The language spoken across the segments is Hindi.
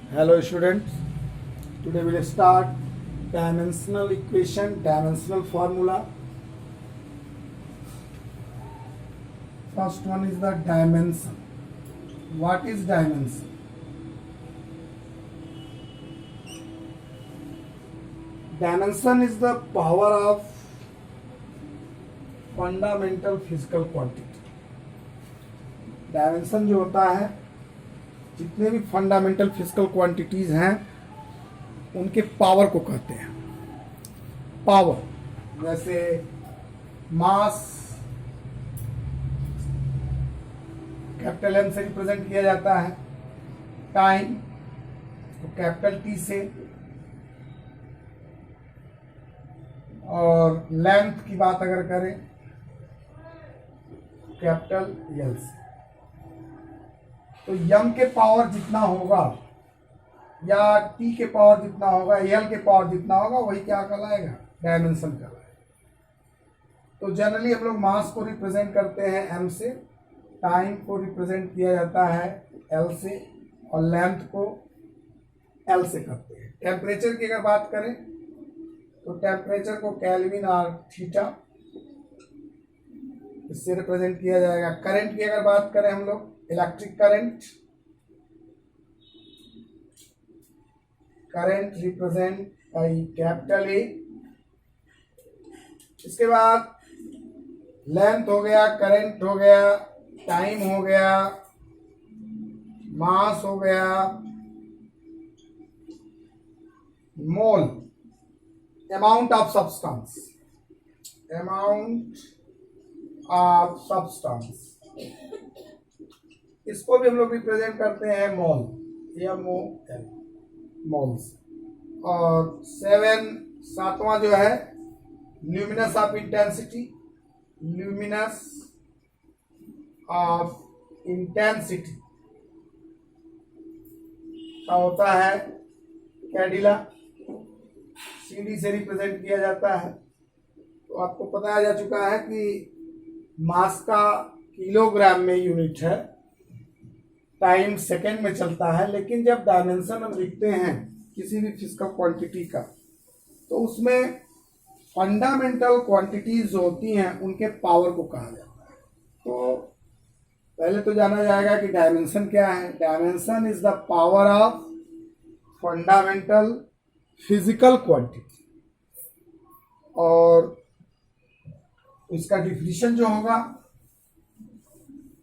Hello students, today we will start dimensional equation, dimensional formula. First one is the dimension. What is dimension? Dimension is the power of fundamental physical quantity. Dimension जो होता है, जितने भी फंडामेंटल फिजिकल क्वांटिटीज हैं उनके पावर को कहते हैं। पावर जैसे मास कैपिटल एम से रिप्रेजेंट किया जाता है, टाइम तो कैपिटल टी से, और लेंथ की बात अगर करें कैपिटल एल से। तो यम के पावर जितना होगा या टी के पावर जितना होगा, एल के पावर जितना होगा, वही क्या कहलाएगा? डायमेंशन कहलाएगा। तो जनरली हम लोग मास को रिप्रेजेंट करते हैं एम से, टाइम को रिप्रेजेंट किया जाता है एल से, और लेंथ को एल से करते हैं। टेम्परेचर की अगर बात करें तो टेम्परेचर को केल्विन और थीटा इससे रिप्रेजेंट किया जाएगा। करंट की अगर बात करें हम लोग, electric current represent by capital A. इसके बाद लेंथ हो गया, करंट हो गया, टाइम हो गया, मास हो गया, मोल अमाउंट ऑफ सब्सटेंस, इसको भी हम लोग रिप्रेजेंट करते हैं मोल, MOL, मोल्स। और सातवां जो है ल्यूमिनस ऑफ इंटेंसिटी का होता है कैडिला, CD से रिप्रेजेंट किया जाता है। तो आपको बताया जा चुका है कि मास का किलोग्राम में यूनिट है, टाइम सेकेंड में चलता है, लेकिन जब डायमेंशन हम लिखते हैं किसी भी फिजिकल क्वांटिटी का तो उसमें फंडामेंटल क्वांटिटीज जो होती हैं उनके पावर को कहा जाता है। तो पहले तो जाना जाएगा कि डायमेंशन क्या है। Dimension is the power of fundamental physical quantity, और इसका डिफिनीशन जो होगा,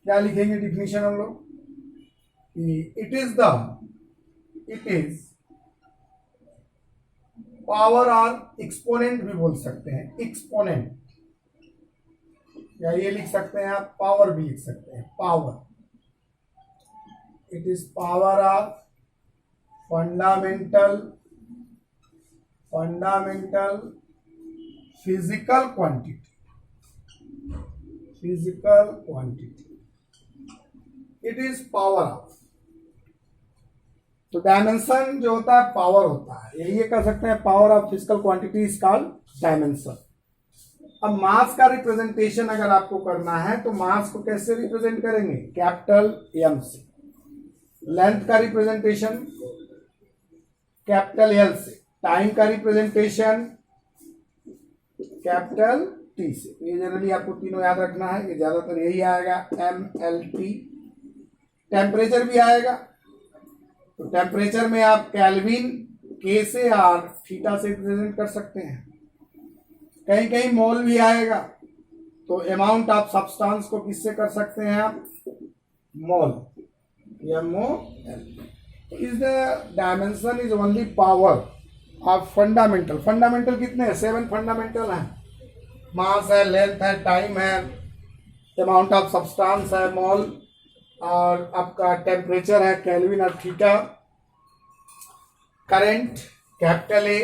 क्या लिखेंगे डिफिनीशन हम लोग? इट इज पावर और एक्सपोनेंट भी बोल सकते हैं, एक्सपोनेंट, या ये लिख सकते हैं आप, पावर भी लिख सकते हैं, power. It is power of fundamental physical quantity, it is power of. तो डायमेंशन जो होता है पावर होता है, यही कह सकते हैं power of physical quantity is called dimension. अब मास का रिप्रेजेंटेशन अगर आपको करना है तो मास को कैसे रिप्रेजेंट करेंगे? कैपिटल एम से। लेंथ का रिप्रेजेंटेशन कैपिटल एल से। टाइम का रिप्रेजेंटेशन कैपिटल टी से। ये जनरली आपको तीनों याद रखना है, ये ज्यादातर यही आएगा, MLT। टेम्परेचर भी आएगा, तो टेम्परेचर में आप केल्विन K से और थीटा से रिप्रेजेंट कर सकते हैं। कहीं कहीं मोल भी आएगा, तो अमाउंट ऑफ सब्सटेंस को किससे कर सकते हैं आप? मोल, MOL। Is the dimension is only power of fundamental कितने हैं? 7 फंडामेंटल हैं। मास है, लेंथ है, टाइम है, अमाउंट ऑफ सब्सटेंस है, मोल, और आपका टेम्परेचर है केल्विन और थीटा, करंट कैपिटल ए।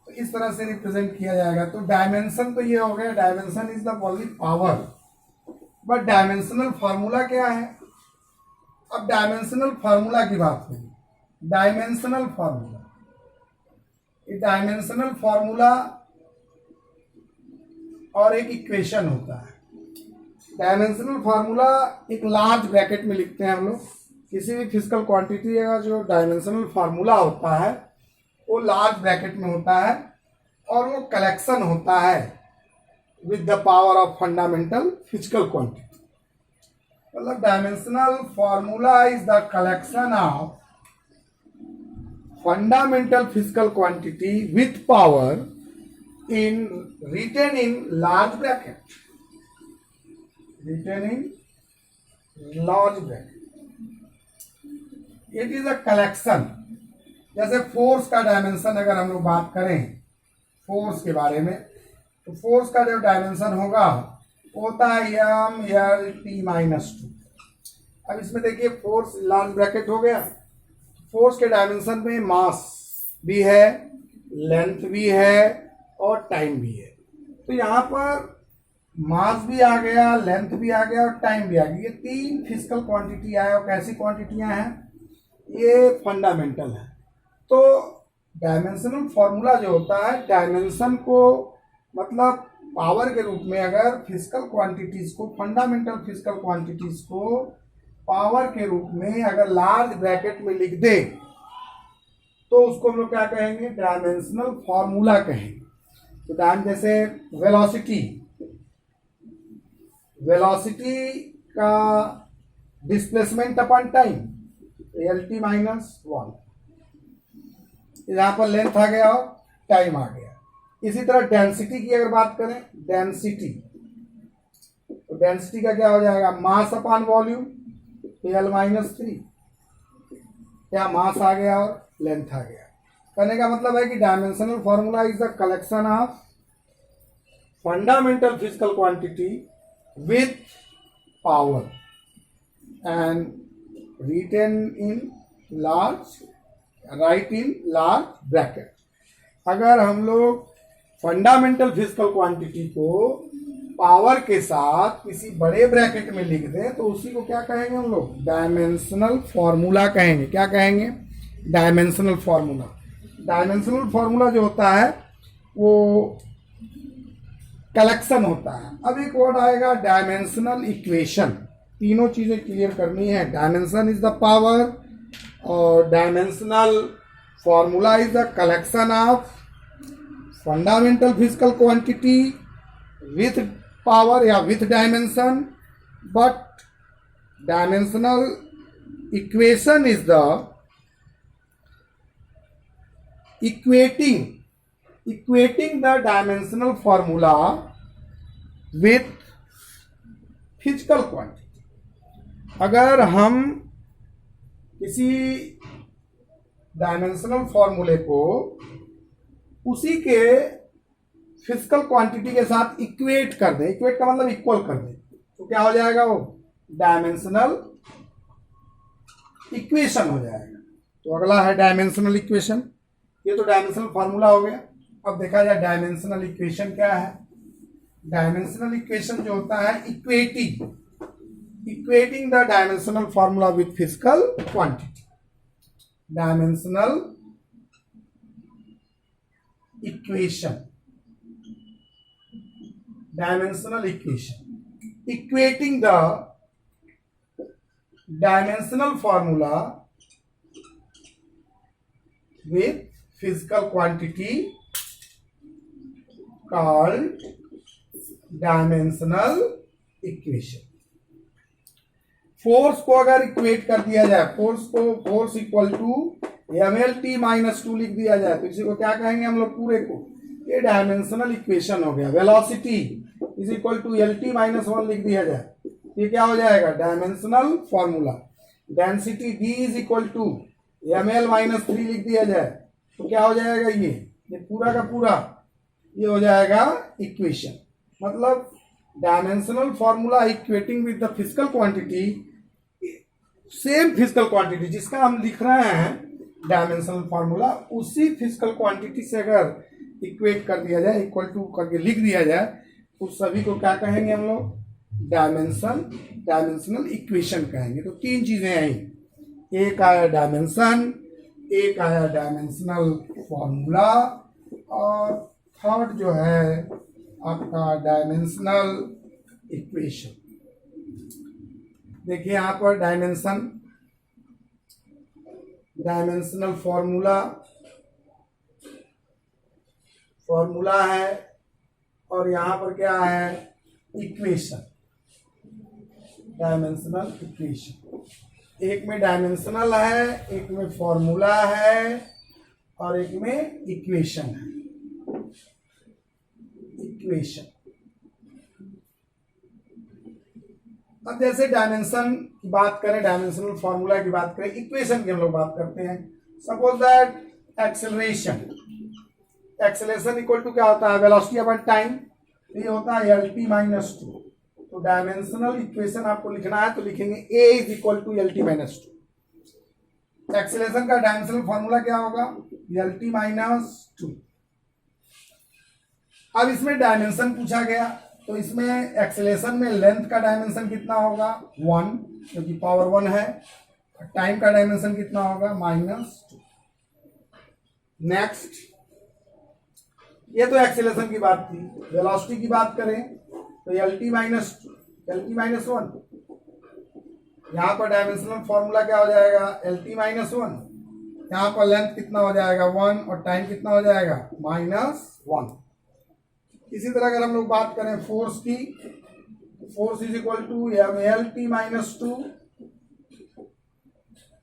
तो इस तरह से रिप्रेजेंट किया जाएगा। तो डायमेंशन तो ये हो गया, dimension is the only power. But dimensional formula क्या है? अब डायमेंशनल फार्मूला की बात हुई। डायमेंशनल फार्मूला और एक इक्वेशन होता है। डायमेंशनल फार्मूला एक लार्ज ब्रैकेट में लिखते हैं हम लोग, किसी भी फिजिकल क्वांटिटी का जो डायमेंशनल फार्मूला होता है वो लार्ज ब्रैकेट में होता है और वो कलेक्शन होता है with the power of fundamental physical quantity. मतलब dimensional formula is the collection of fundamental physical quantity with power in written in large bracket, written in large bracket। it is a collection। जैसे फोर्स का डायमेंशन अगर हम लोग बात करें फोर्स के बारे में, तो फोर्स का जो डायमेंशन होगा वो होता है m/L/T-2। अब इसमें देखिए फोर्स लार्ज ब्रैकेट हो गया। फोर्स के डायमेंशन में मास भी है, लेंथ भी है और टाइम भी है। तो यहाँ पर मास भी आ गया, लेंथ भी आ गया और टाइम भी आ गया। ये तीन फिजिकल क्वांटिटी आए और कैसी क्वांटिटियाँ हैं? ये फंडामेंटल है। तो डायमेंशनल फॉर्मूला जो होता है डायमेंशन को मतलब पावर के रूप में अगर फिजिकल क्वांटिटीज को फंडामेंटल फिजिकल क्वांटिटीज को पावर के रूप में अगर लार्ज ब्रैकेट में लिख दे तो उसको हम लोग क्या कहेंगे? डायमेंशनल फॉर्मूला कहेंगे। तो टाइम जैसे वेलोसिटी का डिस्प्लेसमेंट अपन टाइम LT-1। यहाँ पर लेंथ आ गया और टाइम आ गया। इसी तरह डेंसिटी की अगर बात करें, डेंसिटी, तो डेंसिटी का क्या हो जाएगा? Mass upon volume L-3। क्या मास आ गया और लेंथ आ गया। कहने का मतलब है कि dimensional formula is the collection of fundamental physical quantity with power and written in right in large bracket. अगर हम लोग फंडामेंटल फिजिकल क्वांटिटी को पावर के साथ किसी बड़े ब्रैकेट में लिख दें तो उसी को क्या कहेंगे हम लोग? डायमेंशनल फॉर्मूला कहेंगे। क्या कहेंगे? Dimensional formula. डायमेंशनल फॉर्मूला जो होता है वो कलेक्शन होता है। अब एक वर्ड आएगा डायमेंशनल इक्वेशन। तीनों चीजें क्लियर करनी है। डायमेंशन इज द पावर और dimensional formula is the collection of fundamental physical quantity with power या with dimension, but dimensional equation is the equating the dimensional formula with physical quantity। अगर हम किसी डायमेंशनल फॉर्मूले को उसी के फिजिकल क्वांटिटी के साथ इक्वेट कर दे, इक्वेट का मतलब इक्वल कर दे, तो क्या हो जाएगा? वो डायमेंशनल इक्वेशन हो जाएगा। तो अगला है डायमेंशनल इक्वेशन। ये तो डायमेंशनल फार्मूला हो गया। अब देखा जाए डायमेंशनल इक्वेशन क्या है। डायमेंशनल इक्वेशन जो होता है equating the dimensional formula with physical quantity. Dimensional equation, dimensional equation equating the dimensional formula with physical quantity called dimensional equation। Force को अगर इक्वेट कर दिया जाए, फोर्स इक्वल टू mL/T-2 लिख दिया जाए तो इसी को क्या कहेंगे हम लोग? पूरे को ये डायमेंशनल इक्वेशन हो गया। Velocity is equal to LT-1 लिख दिया जाए, ये क्या हो जाएगा? Dimensional formula. Density D is equal to mL-3 लिख दिया जाए तो क्या हो जाएगा? ये पूरा का पूरा ये हो जाएगा इक्वेशन। मतलब dimensional formula equating with the physical quantity, same physical quantity जिसका हम लिख रहे हैं डायमेंशनल फॉर्मूला, उसी फिजिकल क्वांटिटी से अगर इक्वेट कर दिया जाए, इक्वल टू करके लिख दिया जाए, उस सभी को क्या कहेंगे हम लोग? डायमेंशनल इक्वेशन कहेंगे। तो तीन चीजें आई, एक आया डायमेंशन, एक आया डायमेंशनल फॉर्मूला और थर्ड जो है आपका डायमेंशनल इक्वेशन। देखिए यहाँ पर डायमेंशन डायमेंशनल फॉर्मूला है, और यहां पर क्या है, इक्वेशन, डायमेंशनल इक्वेशन। एक में डायमेंशनल है, एक में फॉर्मूला है, और एक में इक्वेशन है। इक्वेशन, अब जैसे डायमेंशन की बात करें, डायमेंशनल फॉर्मूला की बात करें, इक्वेशन की हम लोग बात करते हैं। Suppose that acceleration equal to क्या होता है, वेलोसिटी अपॉन टाइम, ये होता है LT माइनस 2। तो डायमेंशनल इक्वेशन आपको लिखना है तो लिखेंगे A is equal to LT minus 2। Acceleration का डायमेंशनल फॉर्मूला क्या होगा, LT माइनस 2। अब इसमें डायमेंशन पूछा गया, तो इसमें एक्सेलरेशन में लेंथ का डायमेंशन कितना होगा, 1, क्योंकि पावर 1 है। टाइम का डायमेंशन कितना होगा, -2। नेक्स्ट, ये तो एक्सेलरेशन की बात थी। वेलोसिटी की बात करें तो LT माइनस 1, यहाँ पर डायमेंशनल फॉर्मूला क्या हो जाएगा, LT माइनस 1। यहाँ पर लेंथ कितना हो जाएगा, 1, और टाइम कितना हो जाएगा, -1। इसी तरह अगर हम लोग बात करें फोर्स की, force is equal to MLT minus 2।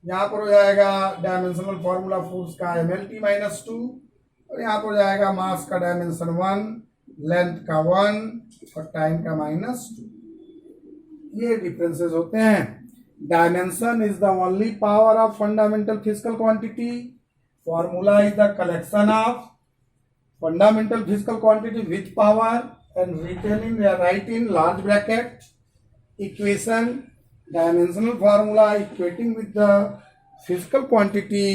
यहाँ पर हो जाएगा डायमेंशनल फॉर्मूला फोर्स का MLT माइनस 2, और यहाँ पर हो जाएगा मास का डायमेंशन 1, लेंथ का 1, और टाइम का -2। ये डिफरेंसेस होते हैं। Dimension is the only power of fundamental physical quantity. Formula is the collection of fundamental physical quantity with power and write in large bracket. Equation, dimensional formula equating with the physical quantity.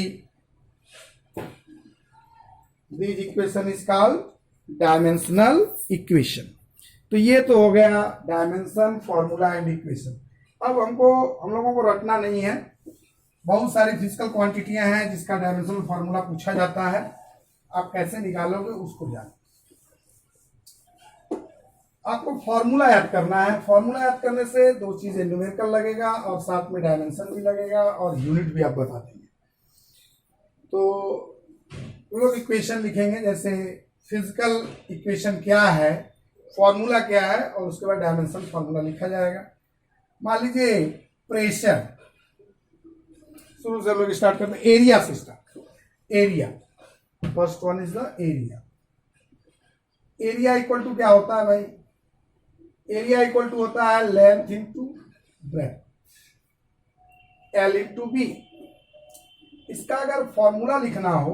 This equation is called dimensional equation. तो ये तो हो गया डायमेंशन, फॉर्मूला एंड इक्वेशन। अब हम लोगों को रटना नहीं है, बहुत सारी फिजिकल क्वांटिटियां हैं जिसका डायमेंशनल फॉर्मूला पूछा जाता है। आप कैसे निकालोगे उसको जानो। आपको फॉर्मूला याद करना है। फॉर्मूला याद करने से दो चीजें, न्यूमेरिकल लगेगा और साथ में डायमेंशन भी लगेगा, और यूनिट भी आप बता देंगे। तो हम लोग इक्वेशन लिखेंगे, जैसे फिजिकल इक्वेशन क्या है, फॉर्मूला क्या है, और उसके बाद डायमेंशन फॉर्मूला लिखा जाएगा। मान लीजिए प्रेशर, शुरू से हम लोग स्टार्ट करते हैं एरिया से start. Area, first one is the area. Area equal to क्या होता है भाई, एरिया इक्वल टू होता है length into breadth, L into B. इसका अगर फॉर्मूला लिखना हो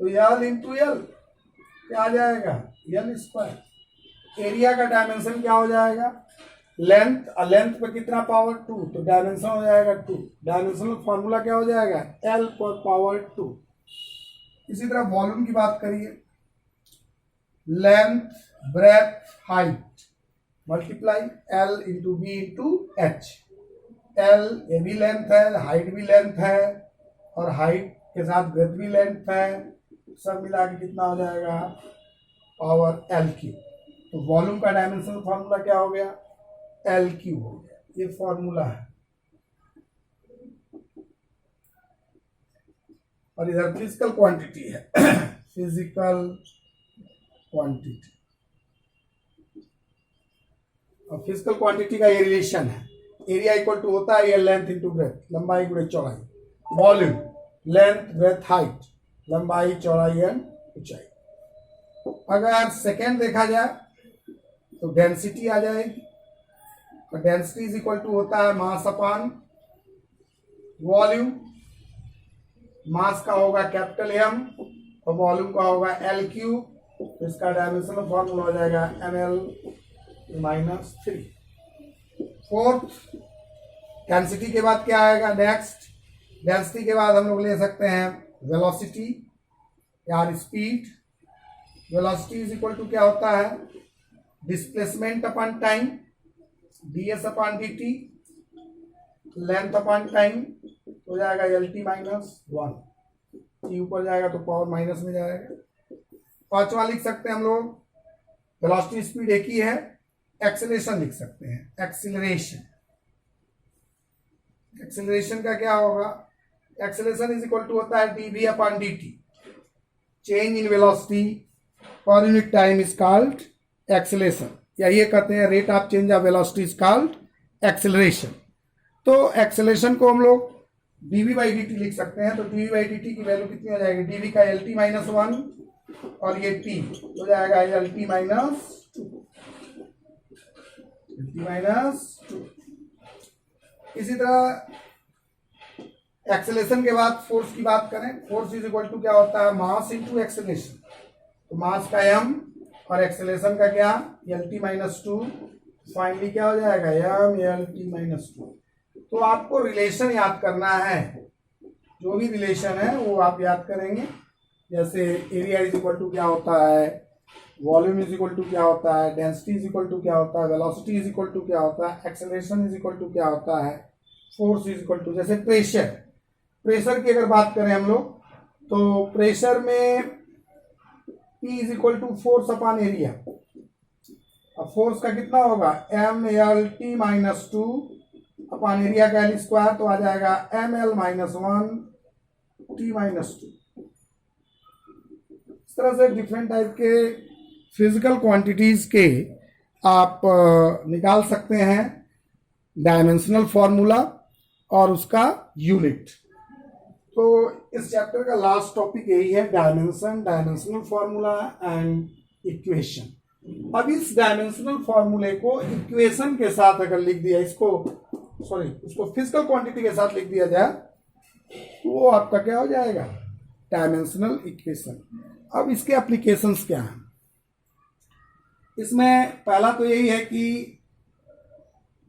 तो L इंटू एल क्या आ जाएगा, L स्क्वायर। एरिया का डायमेंशन क्या हो जाएगा, लेंथ, लेंथ पर कितना पावर 2, तो डायमेंशन हो जाएगा 2। डायमेंशनल फॉर्मूला क्या हो जाएगा, L पर पावर 2। इसी तरह वॉल्यूम की बात करिए, length, breadth, height multiply L into B into H. L ये भी लेंथ है, हाइट भी लेंथ है, और हाइट के साथ ब्रेथ भी लेंथ है, सब मिला के कितना हो जाएगा, पावर L3। तो वॉल्यूम का डायमेंशनल फॉर्मूला क्या हो गया, L3 हो गया। ये फॉर्मूला है। और इधर फिजिकल क्वांटिटी है, फिजिकल क्वांटिटी, और फिजिकल क्वांटिटी का ये रिलेशन है, एरिया इक्वल टू होता है ये लेंथ इंटू ब्रेथ, लंबाई गुणे चौड़ाई। वॉल्यूम, लेंथ, ब्रेथ, हाइट, लंबाई, चौड़ाई एंड ऊंचाई। अगर सेकेंड देखा जाए तो डेंसिटी आ जाएगी, और डेंसिटी इज इक्वल टू होता है मास अपॉन वॉल्यूम। मास का होगा कैपिटल M, और वॉल्यूम का होगा L3। तो इसका डायमेंशनल फॉर्मूला हो जाएगा ML माइनस 3। फोर्थ, डेंसिटी के बाद क्या आएगा, नेक्स्ट डेंसिटी के बाद हम लोग ले सकते हैं वेलोसिटी या speed. Velocity is equal to क्या होता है, displacement upon time, ds upon dt, length upon time हो जाएगा LT माइनस 1। T ऊपर जाएगा तो पावर माइनस में जाएगा। पांचवा लिख सकते हैं हम लोग, वेलोसिटी स्पीड एक ही है, एक्सेलरेशन लिख सकते हैं, एक्सेलरेशन। एक्सेलरेशन का क्या होगा, एक्सेलरेशन इज इक्वल टू होता है dv upon dt, change in velocity per unit time is called acceleration, या ये कहते हैं rate of change of velocity is called acceleration. तो एक्सेलरेशन को हम लोग dv बाई dt लिख सकते हैं। तो dv बाई dt की वैल्यू कितनी हो जाएगी, dv का lt माइनस 1 और ये t हो जाएगा lt माइनस 2। इसी तरह एक्सेलरेशन के बाद फोर्स की बात करें, फोर्स इज इक्वल टू क्या होता है, मास इनटू एक्सेलरेशन। तो मास का m और एक्सेलरेशन का क्या, lt माइनस 2, फाइनली क्या हो जाएगा m lt माइनस 2। तो आपको रिलेशन याद करना है, जो भी रिलेशन है वो आप याद करेंगे। जैसे एरिया इज इक्वल टू क्या होता है, वॉल्यूम इज इक्वल टू क्या होता है, डेंसिटी इज इक्वल टू क्या होता है, वेलोसिटी इज इक्वल टू क्या होता है, एक्सेलरेशन इज इक्वल टू क्या होता है, फोर्स इज इक्वल टू। जैसे प्रेशर की अगर बात करें हम लोग, तो प्रेशर में P is equal to force upon area. अब फोर्स का कितना होगा, mlt माइनस 2 अपॉन एरिया का एल स्क्वायर, तो आ जाएगा ml माइनस 1 t माइनस 2। इस तरह से डिफरेंट टाइप के फिजिकल क्वांटिटीज के आप निकाल सकते हैं डायमेंशनल फॉर्मूला और उसका यूनिट। तो इस चैप्टर का लास्ट टॉपिक यही है, डायमेंशनल फॉर्मूला एंड इक्वेशन। अब इस डायमेंशनल फॉर्मूले को इक्वेशन के साथ अगर लिख दिया, उसको फिजिकल क्वांटिटी के साथ लिख दिया जाए, तो वो आपका क्या हो जाएगा, डायमेंशनल इक्वेशन। अब इसके एप्लीकेशंस क्या हैं, इसमें पहला तो यही है कि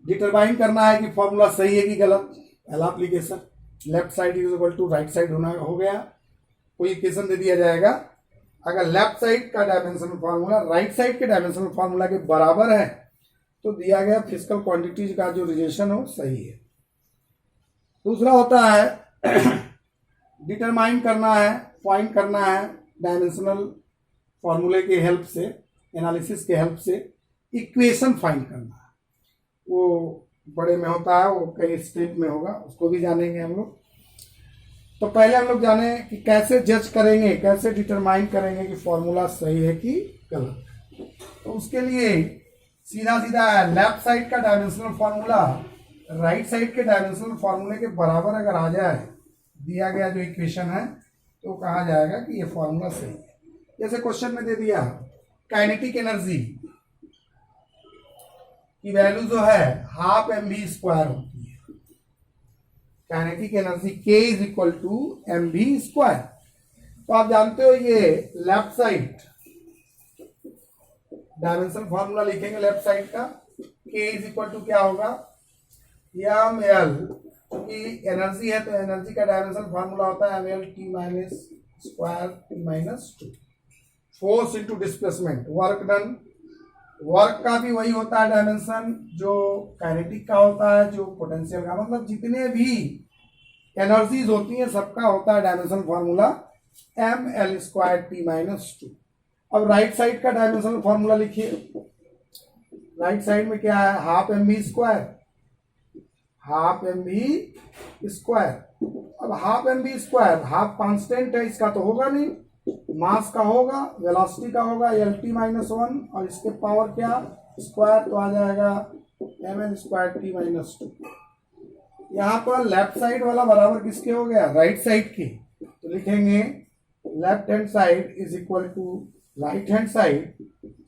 डिटरमाइन करना है कि फॉर्मूला सही है कि गलत। पहला application, left side is equal to right side होना हो गया। कोई इक्वेशन दे दिया जाएगा, अगर लेफ्ट साइड का डायमेंशनल फार्मूला राइट साइड के डायमेंशनल फार्मूला के बराबर है, तो दिया गया फिजिकल क्वांटिटीज का जो रिलेशन हो सही है। दूसरा होता है डिटरमाइन करना है, फाइंड करना है डायमेंशनल फार्मूले के हेल्प से, एनालिसिस के हेल्प से इक्वेशन फाइंड करना है। वो बड़े में होता है, वो कई स्टेप में होगा, उसको भी जानेंगे हम लोग। तो पहले हम लोग जाने कि कैसे जज करेंगे, कैसे डिटरमाइन करेंगे कि फॉर्मूला सही है कि गलत। तो उसके लिए सीधा सीधा लेफ्ट साइड का डायमेंशनल फार्मूला राइट साइड के डायमेंशनल फार्मूले के बराबर अगर आ जाए, दिया गया जो इक्वेशन है, तो कहा जाएगा कि ये फॉर्मूला सही है। जैसे क्वेश्चन में दे दिया काइनेटिक एनर्जी की वैल्यू जो है हाफ mv स्क्वायर होती है। Kinetic energy k is equal to mv square. तो आप जानते हो ये लेफ्ट साइड डायमेंशन फॉर्मूला लिखेंगे, लेफ्ट साइड का k इज इक्वल टू क्या होगा, ml, क्योंकि एनर्जी है तो एनर्जी का डायमेंशन फॉर्मूला होता है ml t minus square t minus 2। Force into displacement, work done, work का भी वही होता है डायमेंशन जो काइनेटिक का होता है, जो पोटेंशियल का, मतलब जितने भी एनर्जीज होती हैं सबका होता है dimension formula ml square t minus 2। अब राइट साइड का डायमेंशनल फॉर्मूला लिखिए। राइट साइड में क्या है, half mv square, half mv square. अब half mv square, half constant है, इसका तो होगा नहीं, मास का होगा, वेलोसिटी का होगा lt माइनस 1, और इसके पावर क्या स्क्वायर, तो आ जाएगा ml स्क्वायर t माइनस 2। यहाँ पर लेफ्ट साइड वाला बराबर किसके हो गया, राइट साइड के, तो लिखेंगे left hand side is equal to right hand side.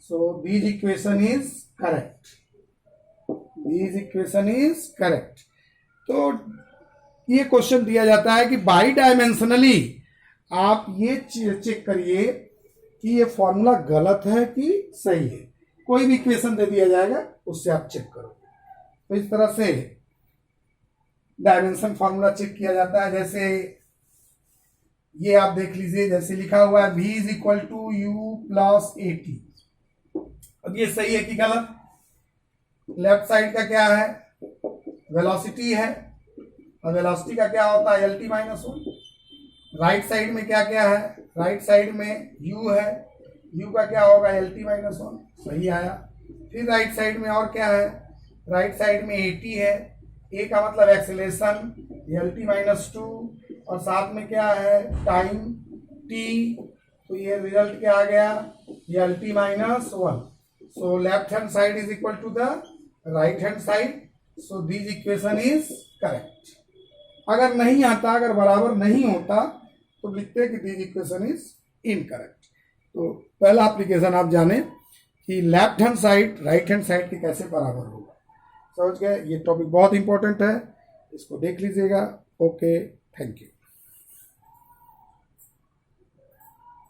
So this equation is correct, this equation is correct. तो ये क्वेश्चन दिया जाता है कि बाई डायमेंशनली आप ये चेक करिए कि ये फॉर्मूला गलत है कि सही है। कोई भी इक्वेशन दे दिया जाएगा, उससे आप चेक करोगे। तो इस तरह से डायमेंशन फॉर्मूला चेक किया जाता है। जैसे ये आप देख लीजिए, जैसे लिखा हुआ है v is equal to U plus A T. अब ये सही है कि गलत, लेफ्ट साइड का क्या है, वेलोसिटी है, और वेलोसिटी का क्या होता है lt माइनस 1। राइट साइड में क्या क्या है, राइट साइड में u है, u का क्या होगा lt माइनस 1, सही आया। फिर राइट साइड में और क्या है, राइट साइड में at है, a का मतलब एक्सेलरेशन lt माइनस 2, और साथ में क्या है टाइम t, तो ये रिजल्ट क्या आ गया, ये L T minus 1. So left hand side is equal to the right hand side. So this equation is correct. अगर नहीं आता, अगर बराबर नहीं होता तो लिखते हैं कि दिस इक्वेशन इज इनकरेक्ट. तो पहला एप्लीकेशन आप जाने कि left hand side right hand side के कैसे बराबर होगा. समझ गए. ये टॉपिक बहुत इंपॉर्टेंट है, इसको देख लीजिएगा. Okay, thank you.